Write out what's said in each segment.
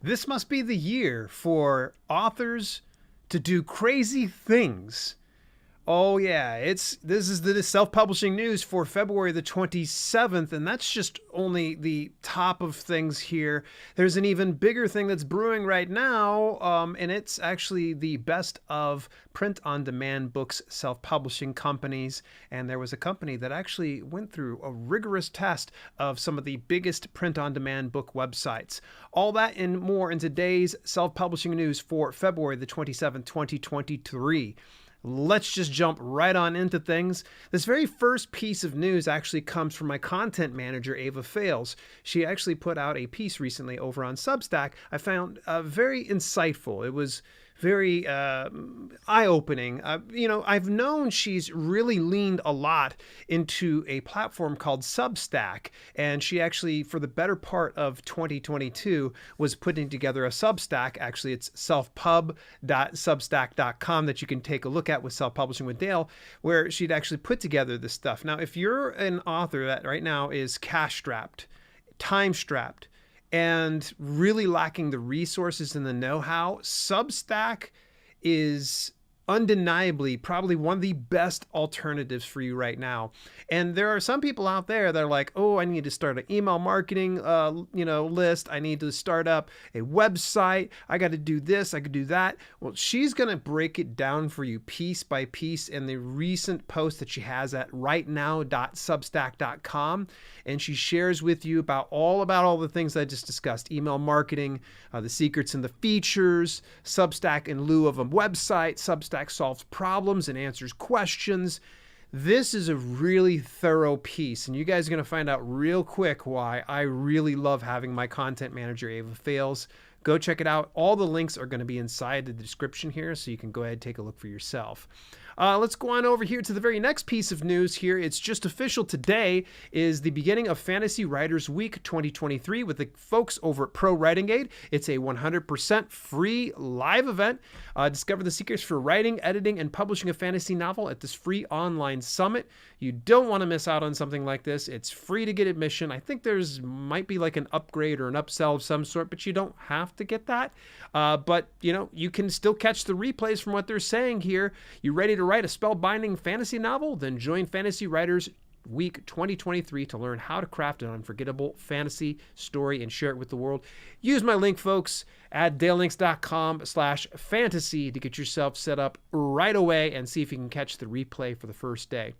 This must be the year for authors to do crazy things. Oh yeah, this is the self-publishing news for February the 27th, and that's just only the top of things here. There's an even bigger thing that's brewing right now, and it's actually the best of print-on-demand books self-publishing companies. And there was a company that actually went through a rigorous test of some of the biggest print-on-demand book websites. All that and more in today's self-publishing news for February the 27th, 2023. Let's just jump right on into things. This very first piece of news actually comes from my content manager, Ava Fales. She actually put out a piece recently over on Substack I found very insightful. It was very eye-opening. I've known she's really leaned a lot into a platform called Substack, and she actually, for the better part of 2022, was putting together a Substack. Actually, it's selfpub.substack.com that you can take a look at with Self-Publishing with Dale, where she'd actually put together this stuff. Now, if you're an author that right now is cash-strapped, time-strapped, and really lacking the resources and the know-how, Substack is undeniably probably one of the best alternatives for you right now. And there are some people out there that are like, oh, I need to start an email marketing list. I need to start up a website. I got to do this. I could do that. Well, she's going to break it down for you piece by piece in the recent post that she has at rightnow.substack.com. And she shares with you about all the things I just discussed: email marketing, the secrets and the features, Substack in lieu of a website, Substack solves problems and answers questions. This is a really thorough piece, and you guys are going to find out real quick why I really love having my content manager, Ava Fales. Go check it out. All the links are going to be inside the description here, so you can go ahead and take a look for yourself. Let's go on over here to the very next piece of news here. It's just official. Today is the beginning of Fantasy Writers Week 2023 with the folks over at Pro Writing Aid. It's a 100% free live event. Discover the secrets for writing, editing, and publishing a fantasy novel at this free online summit. You don't want to miss out on something like this. It's free to get admission. I think there's might be like an upgrade or an upsell of some sort, but you don't have to get that. But you can still catch the replays from what they're saying here. You ready to write a spellbinding fantasy novel? Then join Fantasy Writers Week 2023 to learn how to craft an unforgettable fantasy story and share it with the world. Use my link, folks, at dalelinks.com/fantasy to get yourself set up right away and see if you can catch the replay for the first day.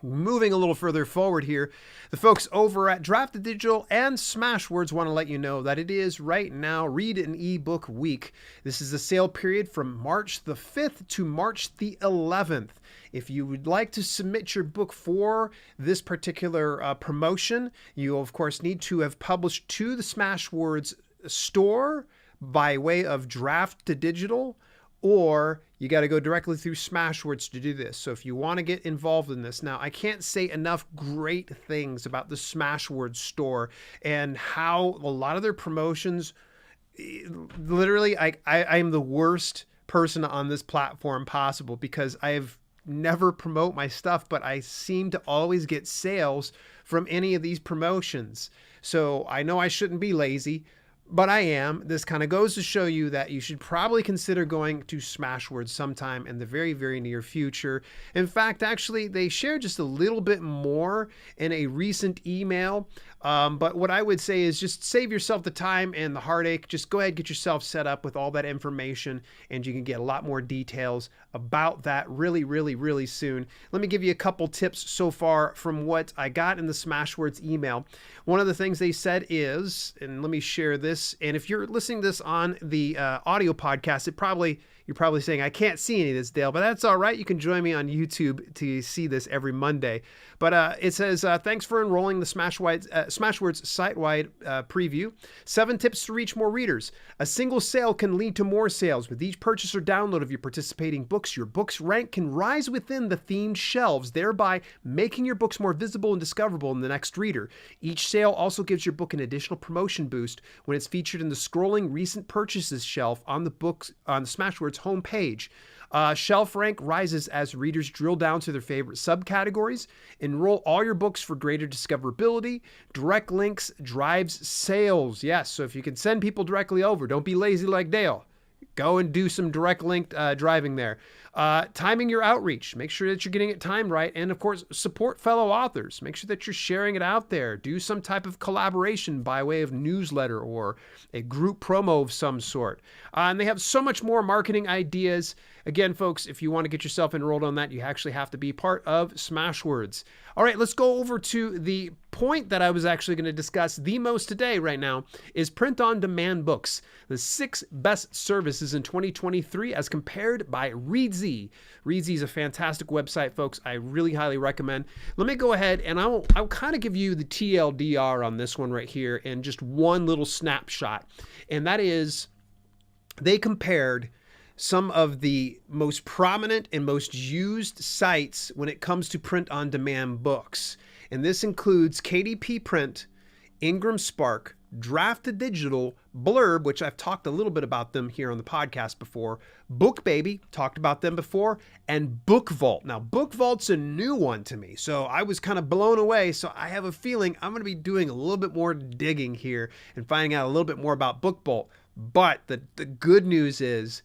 Moving a little further forward here, the folks over at Drafted Digital and Smashwords want to let you know that it is right now Read an eBook Week. This is the sale period from March the 5th to March the 11th. If you would like to submit your book for this particular promotion, you of course need to have published to the Smashwords store by way of Draft to Digital, or you got to go directly through Smashwords to do this. So if you want to get involved in this, now I can't say enough great things about the Smashwords store and how a lot of their promotions, literally, I am the worst person on this platform possible because I've never promote my stuff, but I seem to always get sales from any of these promotions. So I know I shouldn't be lazy, but I am. This kind of goes to show you that you should probably consider going to Smashwords sometime in the very, very near future. In fact, actually, they shared just a little bit more in a recent email. But what I would say is just save yourself the time and the heartache. Just go ahead and get yourself set up with all that information, and you can get a lot more details about that really, really, really soon. Let me give you a couple tips so far from what I got in the Smashwords email. One of the things they said is, and let me share this, and if you're listening to this on the audio podcast, you're probably saying, I can't see any of this, Dale, but that's all right. You can join me on YouTube to see this every Monday. But it says, thanks for enrolling the Smashwords site-wide preview. 7 tips to reach more readers. A single sale can lead to more sales. With each purchase or download of your participating books, your book's rank can rise within the themed shelves, thereby making your books more visible and discoverable in the next reader. Each sale also gives your book an additional promotion boost when it's featured in the scrolling recent purchases shelf on the Smashwords homepage. Shelf rank rises as readers drill down to their favorite subcategories. Enroll all your books for greater discoverability. Direct links drives sales. Yes, so if you can send people directly over, don't be lazy like Dale. Go and do some direct link driving there. Timing your outreach. Make sure that you're getting it timed right. And of course, support fellow authors. Make sure that you're sharing it out there. Do some type of collaboration by way of newsletter or a group promo of some sort. And they have so much more marketing ideas. Again, folks, if you want to get yourself enrolled on that, you actually have to be part of Smashwords. All right, let's go over to the point that I was actually going to discuss the most today right now is print-on-demand books. The 6 best services in 2023 as compared by Readsy. Readsy is a fantastic website, folks. I really highly recommend. Let me go ahead and I'll kind of give you the TLDR on this one right here in just one little snapshot. And that is they compared some of the most prominent and most used sites when it comes to print-on-demand books. And this includes KDP Print, Ingram Spark, Drafted Digital, Blurb, which I've talked a little bit about them here on the podcast before, BookBaby, talked about them before, and BookVault. Now, BookVault's a new one to me, so I was kind of blown away. So I have a feeling I'm going to be doing a little bit more digging here and finding out a little bit more about BookVault. But the good news is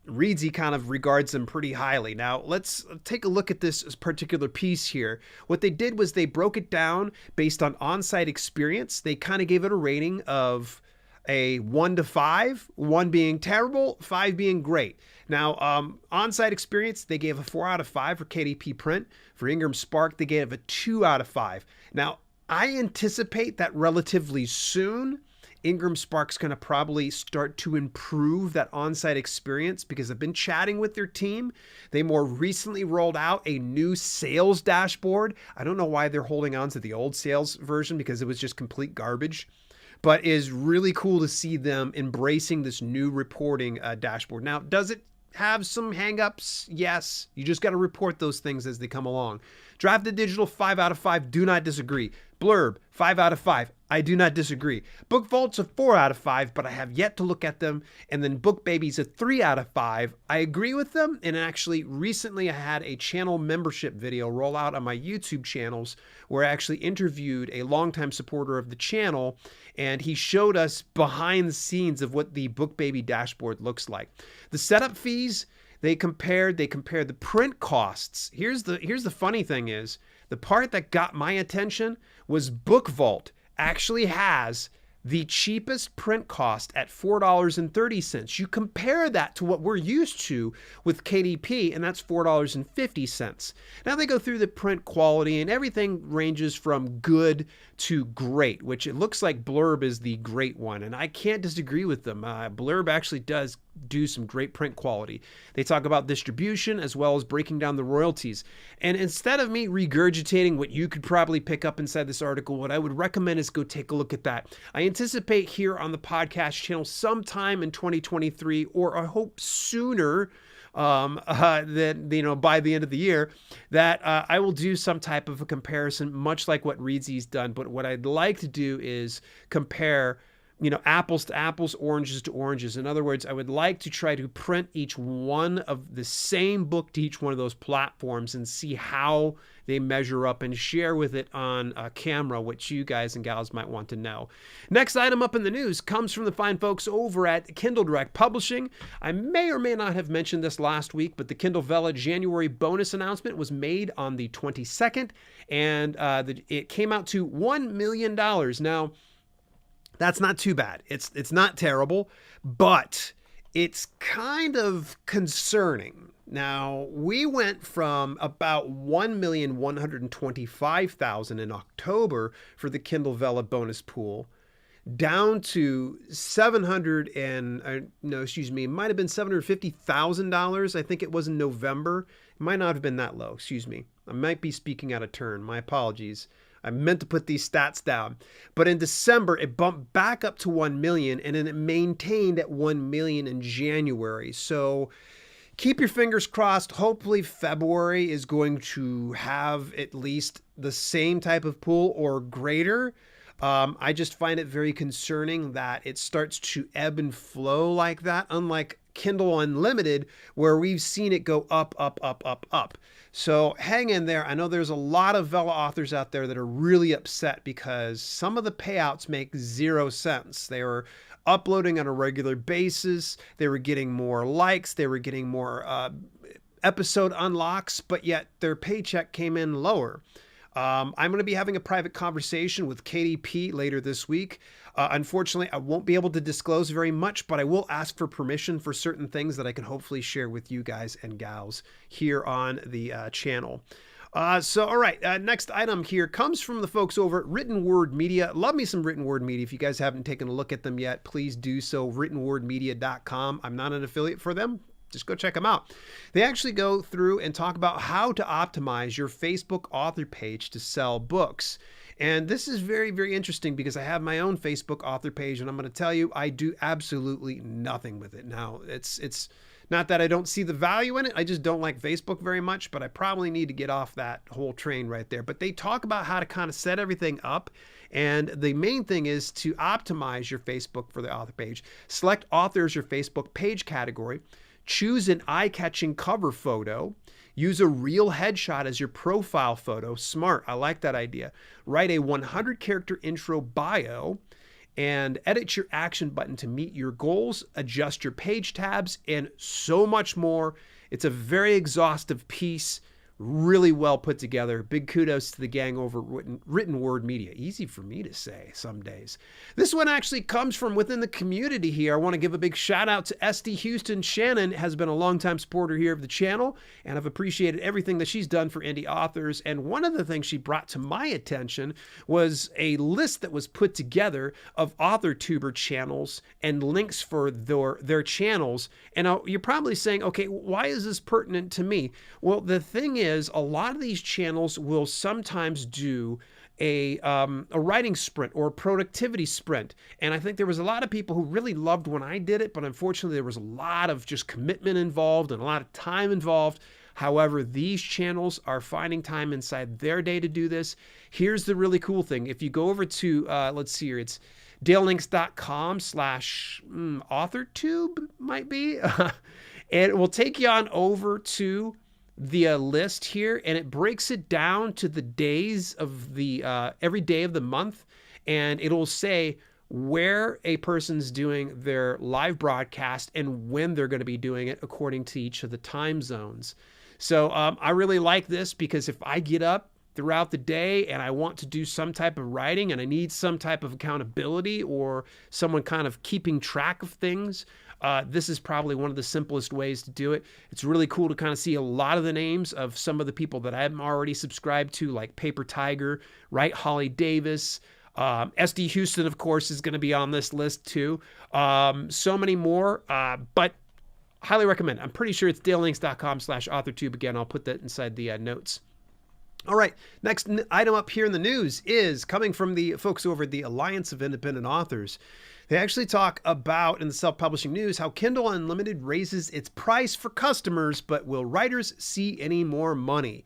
Readsy kind of regards them pretty highly. Now, let's take a look at this particular piece here. What they did was they broke it down based on on-site experience. They kind of gave it a rating of a 1 to 5, 1 being terrible, 5 being great. Now, on-site experience, they gave a 4 out of 5 for KDP Print. For Ingram Spark, they gave a 2 out of 5. Now, I anticipate that relatively soon, Ingram Spark's going to probably start to improve that on-site experience because I've been chatting with their team. They more recently rolled out a new sales dashboard. I don't know why they're holding on to the old sales version because it was just complete garbage, but it is really cool to see them embracing this new reporting dashboard. Now, does it have some hangups? Yes. You just got to report those things as they come along. Drafted Digital, 5 out of 5. Do not disagree. Blurb, 5 out of 5. I do not disagree. BookVault's a 4 out of 5, but I have yet to look at them. And then BookBaby's a 3 out of 5. I agree with them. And actually, recently I had a channel membership video roll out on my YouTube channels where I actually interviewed a longtime supporter of the channel. And he showed us behind the scenes of what the BookBaby dashboard looks like. The setup fees, they compared the print costs. Here's the funny thing is, the part that got my attention was BookVault actually has the cheapest print cost at $4.30. You compare that to what we're used to with KDP, and that's $4.50. Now they go through the print quality, and everything ranges from good to great, which it looks like Blurb is the great one, and I can't disagree with them. Blurb actually does do some great print quality. They talk about distribution as well as breaking down the royalties. And instead of me regurgitating what you could probably pick up inside this article, what I would recommend is go take a look at that. I anticipate here on the podcast channel sometime in 2023, or I hope sooner than, by the end of the year, that I will do some type of a comparison, much like what Readsy's done. But what I'd like to do is compare apples to apples, oranges to oranges. In other words, I would like to try to print each one of the same book to each one of those platforms and see how they measure up and share with it on camera, which you guys and gals might want to know. Next item up in the news comes from the fine folks over at Kindle Direct Publishing. I may or may not have mentioned this last week, but the Kindle Vella January bonus announcement was made on the 22nd, and it came out to $1 million. Now, that's not too bad. It's not terrible, but it's kind of concerning. Now, we went from about 1,125,000 in October for the Kindle Vella bonus pool down to it might have been $750,000. I think it was in November. It might not have been that low. Excuse me. I might be speaking out of turn. My apologies. I meant to put these stats down. But in December, it bumped back up to 1 million, and then it maintained at 1 million in January. So keep your fingers crossed. Hopefully February is going to have at least the same type of pool or greater. I just find it very concerning that it starts to ebb and flow like that, unlike Kindle Unlimited, where we've seen it go up, up, up, up, up. So hang in there. I know there's a lot of Vella authors out there that are really upset because some of the payouts make 0 sense. They were uploading on a regular basis. They were getting more likes. They were getting more episode unlocks, but yet their paycheck came in lower. I'm going to be having a private conversation with KDP later this week. Unfortunately, I won't be able to disclose very much, but I will ask for permission for certain things that I can hopefully share with you guys and gals here on the channel. All right, next item here comes from the folks over at Written Word Media. Love me some Written Word Media. If you guys haven't taken a look at them yet, please do so. writtenwordmedia.com. I'm not an affiliate for them. Just go check them out. They actually go through and talk about how to optimize your Facebook author page to sell books. And this is very, very interesting because I have my own Facebook author page, and I'm going to tell you, I do absolutely nothing with it. Now, it's not that I don't see the value in it. I just don't like Facebook very much, but I probably need to get off that whole train right there. But they talk about how to kind of set everything up. And the main thing is to optimize your Facebook for the author page. Select author as your Facebook page category. Choose an eye-catching cover photo. Use a real headshot as your profile photo. Smart. I like that idea. Write a 100-character intro bio and edit your action button to meet your goals. Adjust your page tabs and so much more. It's a very exhaustive piece. Really well put together. Big kudos to the gang over Written Word Media. Easy for me to say some days. This one actually comes from within the community here. I want to give a big shout out to SD Houston. Shannon has been a longtime supporter here of the channel, and I've appreciated everything that she's done for indie authors. And one of the things she brought to my attention was a list that was put together of AuthorTuber channels and links for their channels. And you're probably saying, okay, why is this pertinent to me? Well, the thing is, a lot of these channels will sometimes do a writing sprint or a productivity sprint. And I think there was a lot of people who really loved when I did it, but unfortunately there was a lot of just commitment involved and a lot of time involved. However, these channels are finding time inside their day to do this. Here's the really cool thing. If you go over to, let's see here, it's dalelinks.com/AuthorTube might be. And it will take you on over to the list here, and it breaks it down to the days of the every day of the month, and it'll say where a person's doing their live broadcast and when they're going to be doing it according to each of the time zones. So I really like this because if I get up throughout the day and I want to do some type of writing and I need some type of accountability or someone kind of keeping track of things, this is probably one of the simplest ways to do it. It's really cool to kind of see a lot of the names of some of the people that I'm already subscribed to, like Paper Tiger, right? Holly Davis, SD Houston, of course, is going to be on this list too. So many more, but highly recommend. I'm pretty sure it's dalelinks.com/AuthorTube. Again, I'll put that inside the notes. All right, next item up here in the news is coming from the folks over at the Alliance of Independent Authors. They actually talk about, in the self-publishing news, how Kindle Unlimited raises its price for customers, but will writers see any more money?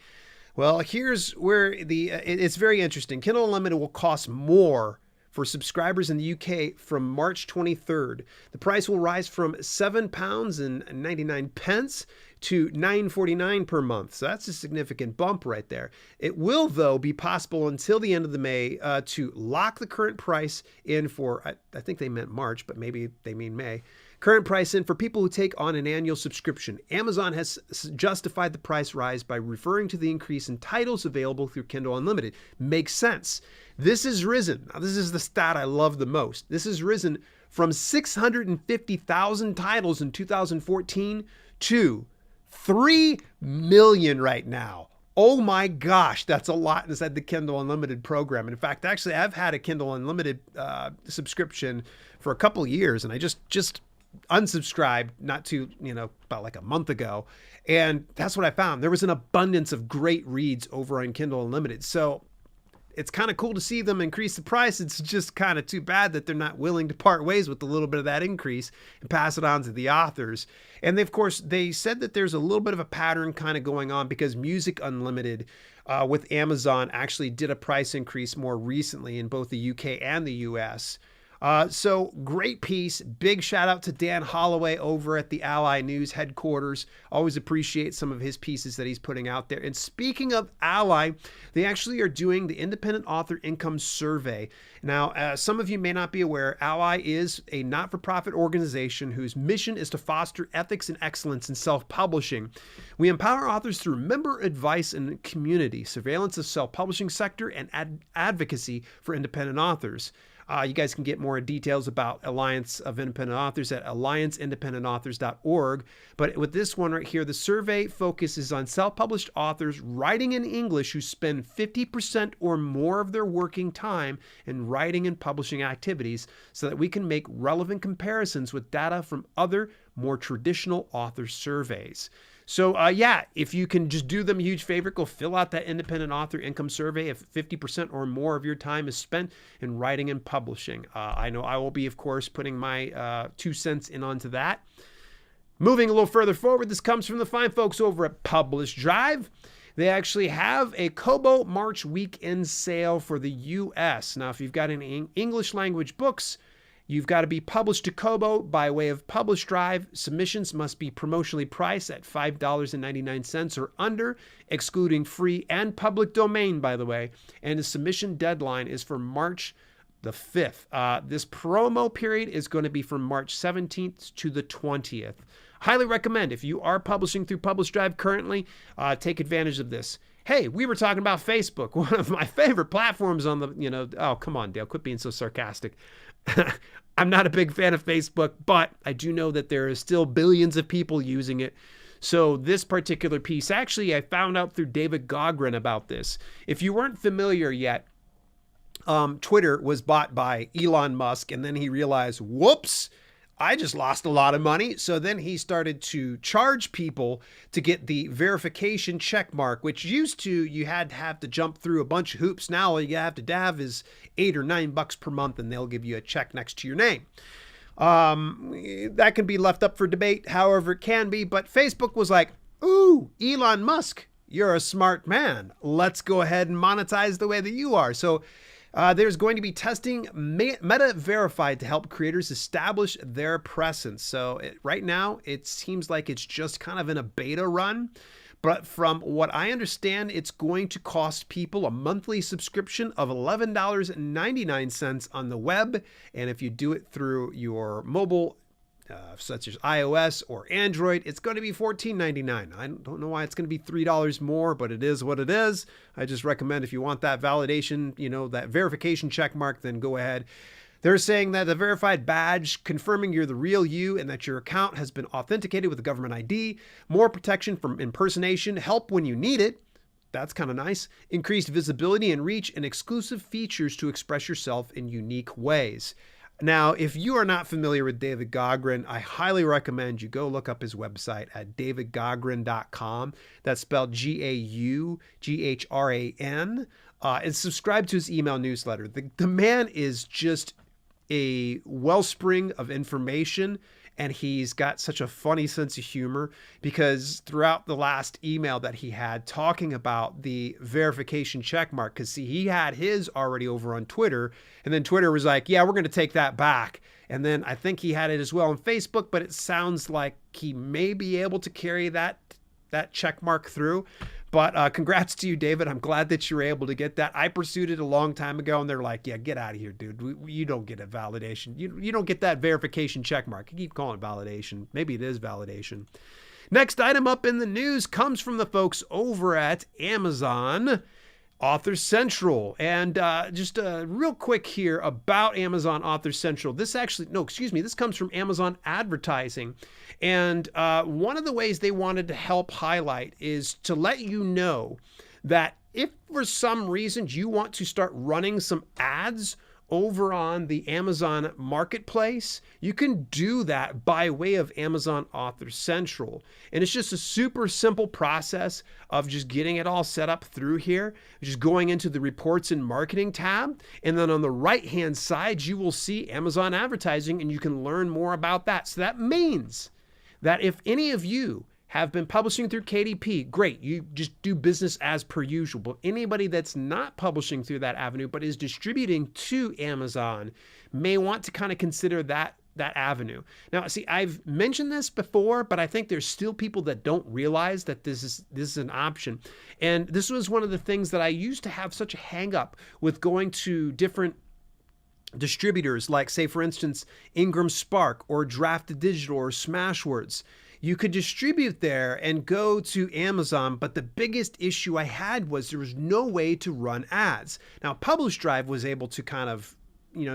Well, here's where it's very interesting. Kindle Unlimited will cost more for subscribers in the UK from March 23rd. The price will rise from £7.99 to $9.49 per month. So that's a significant bump right there. It will, though, be possible until the end of the May to lock the current price in for, I think they meant March, but maybe they mean May. Current price in for people who take on an annual subscription. Amazon has justified the price rise by referring to the increase in titles available through Kindle Unlimited. Makes sense. This has risen. Now, this is the stat I love the most. This has risen from 650,000 titles in 2014 to 3 million right now. Oh my gosh, that's a lot inside the Kindle Unlimited program. And in fact, actually, I've had a Kindle Unlimited subscription for a couple of years, and I just unsubscribed about like a month ago. And that's what I found. There was an abundance of great reads over on Kindle Unlimited. So it's kind of cool to see them increase the price. It's just kind of too bad that they're not willing to part ways with a little bit of that increase and pass it on to the authors. And of course, they said that there's a little bit of a pattern kind of going on because Music Unlimited with Amazon actually did a price increase more recently in both the UK and the US. So great piece. Big shout out to Dan Holloway over at the Ally News headquarters. Always appreciate some of his pieces that he's putting out there. And speaking of Ally, they actually are doing the Independent Author Income Survey. Now, some of you may not be aware, Ally is a not-for-profit organization whose mission is to foster ethics and excellence in self-publishing. We empower authors through member advice and community, surveillance of self-publishing sector, and advocacy for independent authors. You guys can get more details about Alliance of Independent Authors at allianceindependentauthors.org. But with this one right here, the survey focuses on self-published authors writing in English who spend 50% or more of their working time in writing and publishing activities so that we can make relevant comparisons with data from other more traditional author surveys. So yeah, if you can just do them a huge favor, go fill out that independent author income survey if 50% or more of your time is spent in writing and publishing. I know I will be, of course, putting my 2 cents in onto that. Moving a little further forward, this comes from the fine folks over at Publish Drive. They actually have a Kobo March weekend sale for the US. Now, if you've got any English language books, you've got to be published to Kobo by way of Publish Drive. Submissions must be promotionally priced at $5.99 or under, excluding free and public domain, by the way. And the submission deadline is for March the 5th. This promo period is going to be from March 17th to the 20th. Highly recommend, if you are publishing through Publish Drive currently, take advantage of this. Hey, we were talking about Facebook, one of my favorite platforms on the, oh, come on, Dale, quit being so sarcastic. I'm not a big fan of Facebook, but I do know that there is still billions of people using it. So this particular piece, actually, I found out through David Gaughran about this. If you weren't familiar yet, Twitter was bought by Elon Musk, and then he realized, whoops, I just lost a lot of money. So then he started to charge people to get the verification check mark, which used to, you had to have to jump through a bunch of hoops. Now all you have to have is $8 or $9 per month, and they'll give you a check next to your name. That can be left up for debate, however it can be. But Facebook was like, ooh, Elon Musk, you're a smart man. Let's go ahead and monetize the way that you are. So there's going to be testing Meta Verified to help creators establish their presence. So right now, it seems like it's just kind of in a beta run. But from what I understand, it's going to cost people a monthly subscription of $11.99 on the web. And if you do it through your mobile, such as iOS or Android, it's going to be $14.99. I don't know why it's going to be $3 more, but it is what it is. I just recommend if you want that validation, that verification check mark, then go ahead. They're saying that the verified badge confirming you're the real you and that your account has been authenticated with a government ID, more protection from impersonation, help when you need it. That's kind of nice. Increased visibility and reach, and exclusive features to express yourself in unique ways. Now, if you are not familiar with David Gaughran, I highly recommend you go look up his website at davidgaughran.com. That's spelled Gaughran, and subscribe to his email newsletter. The man is just a wellspring of information, and he's got such a funny sense of humor, because throughout the last email that he had talking about the verification check mark, because see, he had his already over on Twitter, and then Twitter was like, yeah, we're going to take that back. And then I think he had it as well on Facebook, but it sounds like he may be able to carry that check mark through. But congrats to you, David. I'm glad that you were able to get that. I pursued it a long time ago, and they're like, yeah, get out of here, dude. You don't get a validation. You don't get that verification check mark. I keep calling it validation. Maybe it is validation. Next item up in the news comes from the folks over at Amazon Author Central. And just real quick here about Amazon Author Central. This comes from Amazon Advertising. And one of the ways they wanted to help highlight is to let you know that if for some reason you want to start running some ads over on the Amazon Marketplace, you can do that by way of Amazon Author Central. And it's just a super simple process of just getting it all set up through here, just going into the Reports and Marketing tab. And then on the right-hand side, you will see Amazon Advertising, and you can learn more about that. So that means that if any of you have been publishing through KDP, great, you just do business as per usual. But anybody that's not publishing through that avenue but is distributing to Amazon may want to kind of consider that avenue. Now, see, I've mentioned this before, but I think there's still people that don't realize that this is an option. And this was one of the things that I used to have such a hang up with going to different distributors, like, say, for instance, Ingram Spark or Drafted Digital or Smashwords. You could distribute there and go to Amazon, but the biggest issue I had was there was no way to run ads. Now, Publish Drive was able to kind of,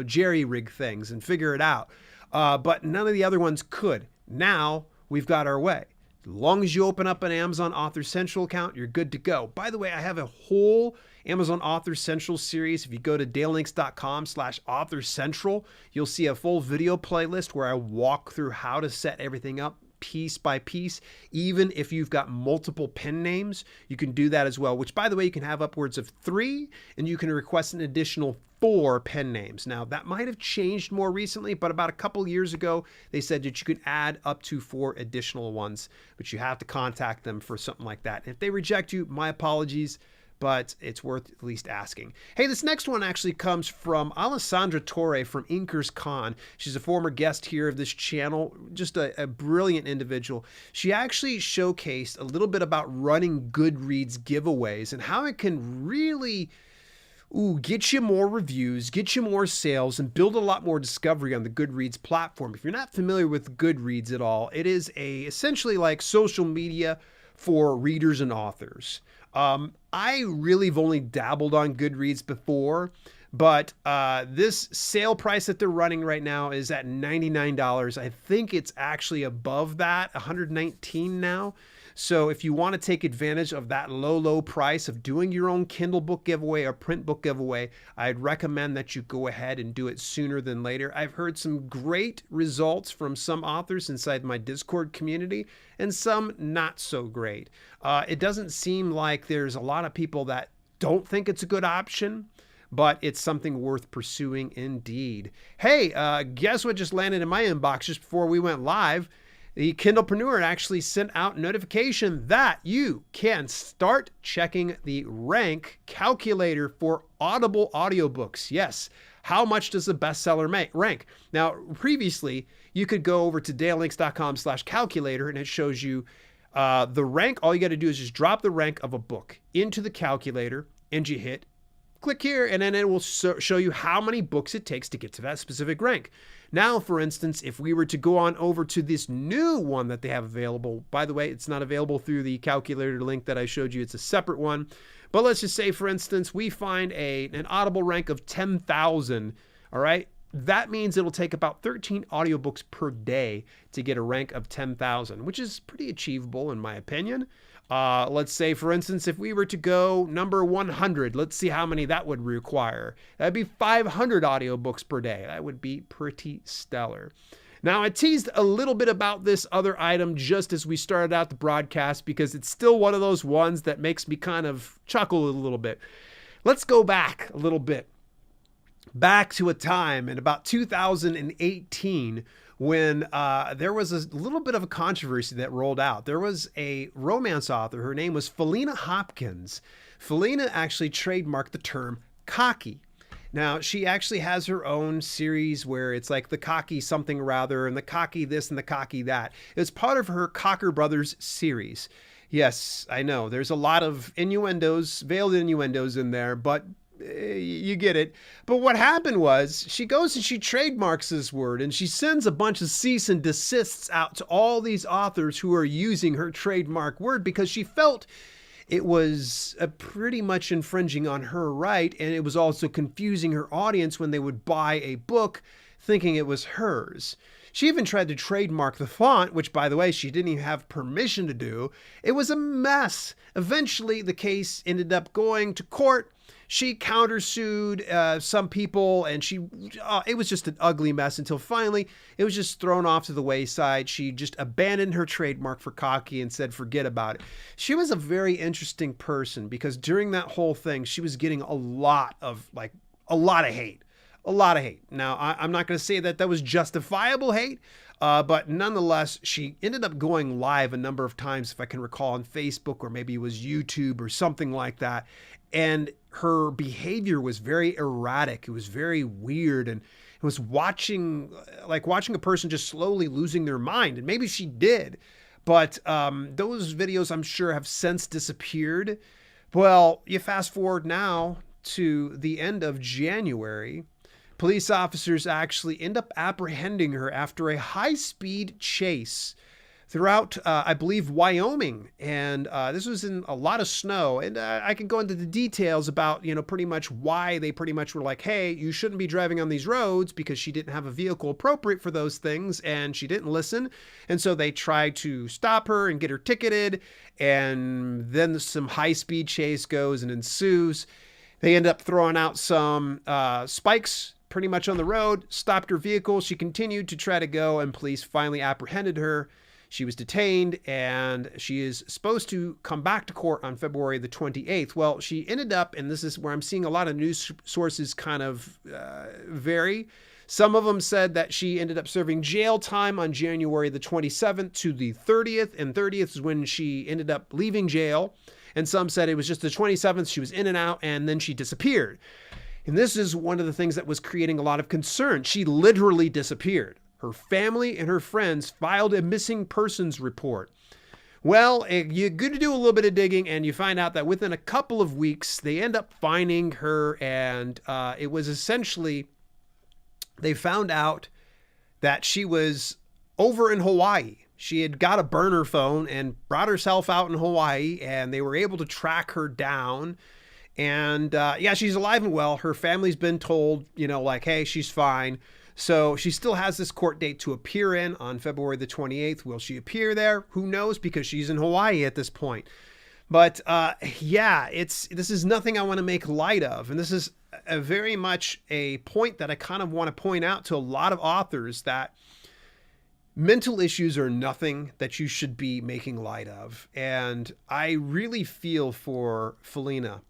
jerry rig things and figure it out, but none of the other ones could. Now we've got our way. As long as you open up an Amazon Author Central account, you're good to go. By the way, I have a whole Amazon Author Central series. If you go to dalelinks.com/Author Central, you'll see a full video playlist where I walk through how to set everything up piece by piece. Even if you've got multiple pen names, you can do that as well, which, by the way, you can have upwards of 3, and you can request an additional 4 pen names. Now, that might have changed more recently, but about a couple years ago, they said that you could add up to 4 additional ones, but you have to contact them for something like that. If they reject you, my apologies, but it's worth at least asking. Hey, this next one actually comes from Alessandra Torre from Inkers Con. She's a former guest here of this channel, just a brilliant individual. She actually showcased a little bit about running Goodreads giveaways and how it can really get you more reviews, get you more sales, and build a lot more discovery on the Goodreads platform. If you're not familiar with Goodreads at all, it is essentially like social media for readers and authors. I really have only dabbled on Goodreads before, but this sale price that they're running right now is at $99. I think it's actually above that, $119 now. So if you want to take advantage of that low price of doing your own Kindle book giveaway or print book giveaway, I'd recommend that you go ahead and do it sooner than later. I've heard some great results from some authors inside my Discord community and some not so great. It doesn't seem like there's a lot of people that don't think it's a good option, but it's something worth pursuing indeed. Hey, guess what just landed in my inbox just before we went live? The Kindlepreneur actually sent out notification that you can start checking the rank calculator for Audible audiobooks. Yes. How much does a bestseller rank? Now, previously, you could go over to dalelinks.com/calculator and it shows you the rank. All you got to do is just drop the rank of a book into the calculator and you hit click here, and then it will show you how many books it takes to get to that specific rank. Now, for instance, if we were to go on over to this new one that they have available, by the way, it's not available through the calculator link that I showed you. It's a separate one. But let's just say, for instance, we find an Audible rank of 10,000, all right? That means it'll take about 13 audiobooks per day to get a rank of 10,000, which is pretty achievable in my opinion. Let's say, for instance, if we were to go number 100, let's see how many that would require. That'd be 500 audiobooks per day. That would be pretty stellar. Now, I teased a little bit about this other item just as we started out the broadcast because it's still one of those ones that makes me kind of chuckle a little bit. Let's go back a little bit. Back to a time in about 2018 when there was a little bit of a controversy that rolled out. There was a romance author. Her name was Felina Hopkins. Felina actually trademarked the term cocky. Now, she actually has her own series where it's like the cocky something rather and the cocky this and the cocky that. It's part of her Cocker Brothers series. Yes, I know. There's a lot of innuendos, veiled innuendos in there, but you get it. But what happened was she goes and she trademarks this word and she sends a bunch of cease and desists out to all these authors who are using her trademark word because she felt it was pretty much infringing on her right, and it was also confusing her audience when they would buy a book thinking it was hers. She even tried to trademark the font, which, by the way, she didn't even have permission to do. It was a mess. Eventually, the case ended up going to court. she countersued some people, and it was just an ugly mess until finally it was just thrown off to the wayside. She just abandoned her trademark for cocky and said, forget about it. She was a very interesting person because during that whole thing, she was getting a lot of hate. A lot of hate. Now, I'm not going to say that was justifiable hate, but nonetheless, she ended up going live a number of times, if I can recall, on Facebook, or maybe it was YouTube or something like that. And her behavior was very erratic. It was very weird. And it was watching a person just slowly losing their mind. And maybe she did. But those videos, I'm sure, have since disappeared. Well, you fast forward now to the end of January. Police officers actually end up apprehending her after a high-speed chase throughout, I believe, Wyoming. And this was in a lot of snow. And I can go into the details about, pretty much why they pretty much were like, hey, you shouldn't be driving on these roads, because she didn't have a vehicle appropriate for those things. And she didn't listen. And so they tried to stop her and get her ticketed. And then some high-speed chase goes and ensues. They end up throwing out some spikes pretty much on the road, stopped her vehicle. She continued to try to go, and police finally apprehended her. She was detained, and she is supposed to come back to court on February the 28th. Well, she ended up, and this is where I'm seeing a lot of news sources kind of vary. Some of them said that she ended up serving jail time on January the 27th to the 30th, and 30th is when she ended up leaving jail. And some said it was just the 27th, she was in and out, and then she disappeared. And this is one of the things that was creating a lot of concern. She literally disappeared. Her family and her friends filed a missing persons report. Well, you're going to do a little bit of digging, and you find out that within a couple of weeks, they end up finding her, and it was essentially, they found out that she was over in Hawaii. She had got a burner phone and brought herself out in Hawaii, and they were able to track her down. And yeah, she's alive and well. Her family's been told, hey, she's fine. So she still has this court date to appear in on February the 28th. Will she appear there? Who knows? Because she's in Hawaii at this point. But yeah, this is nothing I want to make light of. And this is very much a point that I kind of want to point out to a lot of authors, that mental issues are nothing that you should be making light of. And I really feel for Felina.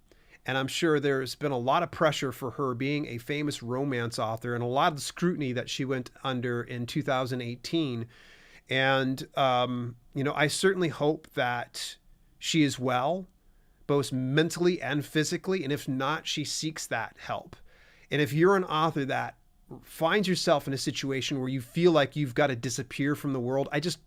And I'm sure there's been a lot of pressure for her being a famous romance author, and a lot of the scrutiny that she went under in 2018. And, I certainly hope that she is well, both mentally and physically. And if not, she seeks that help. And if you're an author that finds yourself in a situation where you feel like you've got to disappear from the world, I just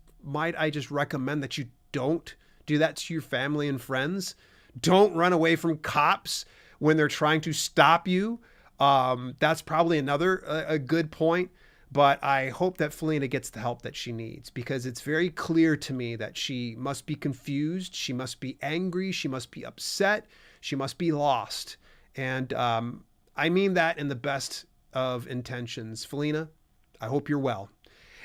recommend that you don't do that to your family and friends. Don't run away from cops when they're trying to stop you. That's probably a good point. But I hope that Felina gets the help that she needs, because it's very clear to me that she must be confused. She must be angry. She must be upset. She must be lost. And I mean that in the best of intentions. Felina, I hope you're well.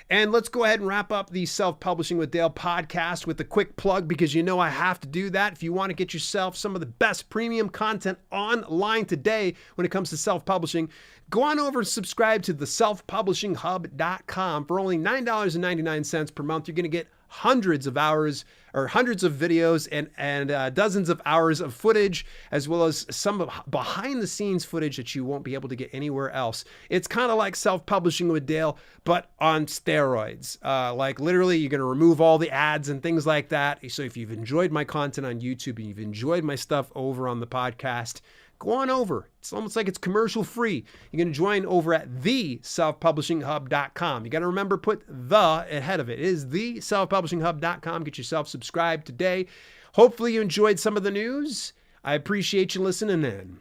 And let's go ahead and wrap up the Self-Publishing with Dale podcast with a quick plug, because I have to do that. If you want to get yourself some of the best premium content online today when it comes to self-publishing, go on over and subscribe to the selfpublishinghub.com. For only $9.99 per month, you're going to get hundreds of hours or hundreds of videos and dozens of hours of footage, as well as some behind the scenes footage that you won't be able to get anywhere else. It's kind of like Self-Publishing with Dale, but on steroids. Like literally, you're going to remove all the ads and things like that. So if you've enjoyed my content on YouTube and you've enjoyed my stuff over on the podcast, go on over. It's almost like it's commercial free. You're going to join over at theselfpublishinghub.com. You got to remember, put the ahead of it. It is theselfpublishinghub.com. Get yourself subscribed today. Hopefully you enjoyed some of the news. I appreciate you listening in.